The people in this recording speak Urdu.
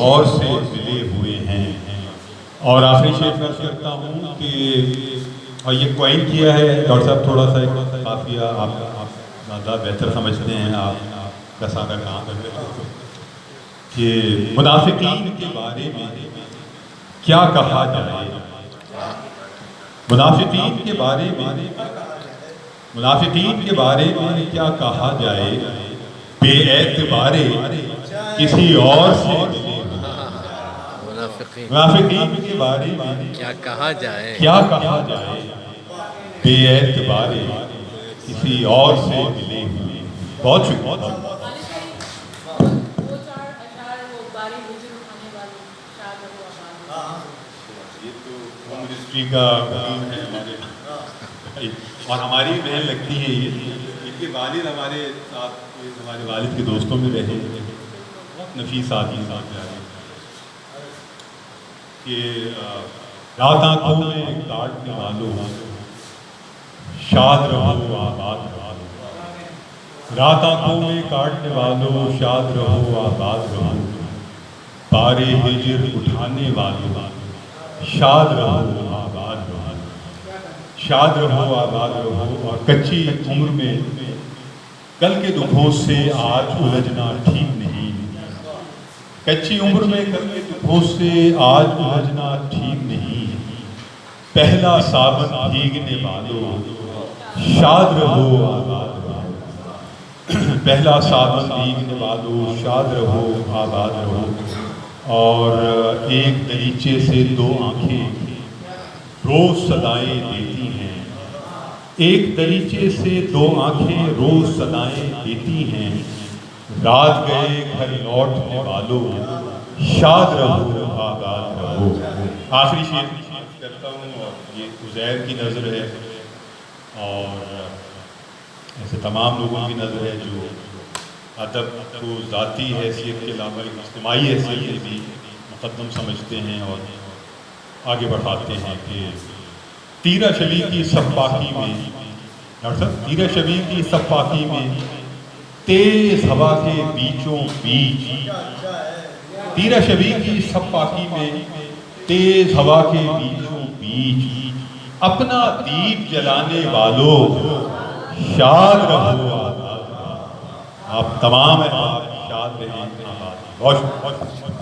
اور سے ملے ہوئے ہیں. اور آخری شعر میں عرض کرتا ہوں کہ اور یہ کوائن کیا ہے ڈاکٹر صاحب، تھوڑا سا ایک قافیہ آپ زیادہ بہتر سمجھتے ہیں، آپ کا سارا کام کر رہے ہیں کہ منافقین کے بارے میں کیا کہا جائے. منافقین کے بارے میں کیا کہا جائے، بے اعتبارے کسی اور سے. منافقین کے بارے میں کیا کہا جائے، بے اعتبارے کسی اور سے ملے ہوئے. بہت شکریہ. یہ تو ہوم منسٹری کا کام ہے ہمارے بھائی، اور ہماری بہن لگتی ہے. یہ ان کے والد ہمارے ساتھ، ہمارے والد کے دوستوں میں رہے، بہت نفیس آدمی ساتھ رہے کہ رات آنکھوں میں کاٹنے والوں شاد رہو آباد رہو. رات آنکھوں میں کاٹنے والوں شاد رہو آباد رہو. بار ہجر اٹھانے والوں شاد رہو آباد رہو. شاد رہو آباد رہو. اور کچی عمر میں کل کے دکھوں سے آج الجھنا ٹھیک نہیں. کچی عمر میں کل کے دکھوں سے آج الجھنا ٹھیک نہیں. پہلا سابن بھیگنے والوں شاد رہو آباد رہو. پہلا سابن بھیگنے والوں شاد رہو آباد رہو. اور ایک دریچے سے دو آنکھیں روز صدائیں دیتی ہیں. ایک دریچے سے دو آنکھیں روز صدائیں دیتی ہیں. رات گئے گھر لوٹنے والوں شاد رہو آباد رہو. آخری شعر کرتا ہوں، اور یہ عزیر کی نظر ہے اور ایسے تمام لوگوں کی نظر ہے جو ادب کو ذاتی حیثیت کے علاوہ ایک اجتماعی حیثیت سے بھی مقدم سمجھتے ہیں اور آگے بڑھاتے ہیں کہ تیرہ شبی کی سفاکی میں، ڈاکٹر صاحب، تیرہ شبی کی سفاکی میں تیز ہوا کے بیچوں بیچ. تیرہ شبی کی سفاکی میں تیز ہوا کے بیچوں بیچ اپنا دیپ جلانے والوں شاد رہو آباد. آپ تمام احباب شاد رہیں آباد. بہت شکریہ.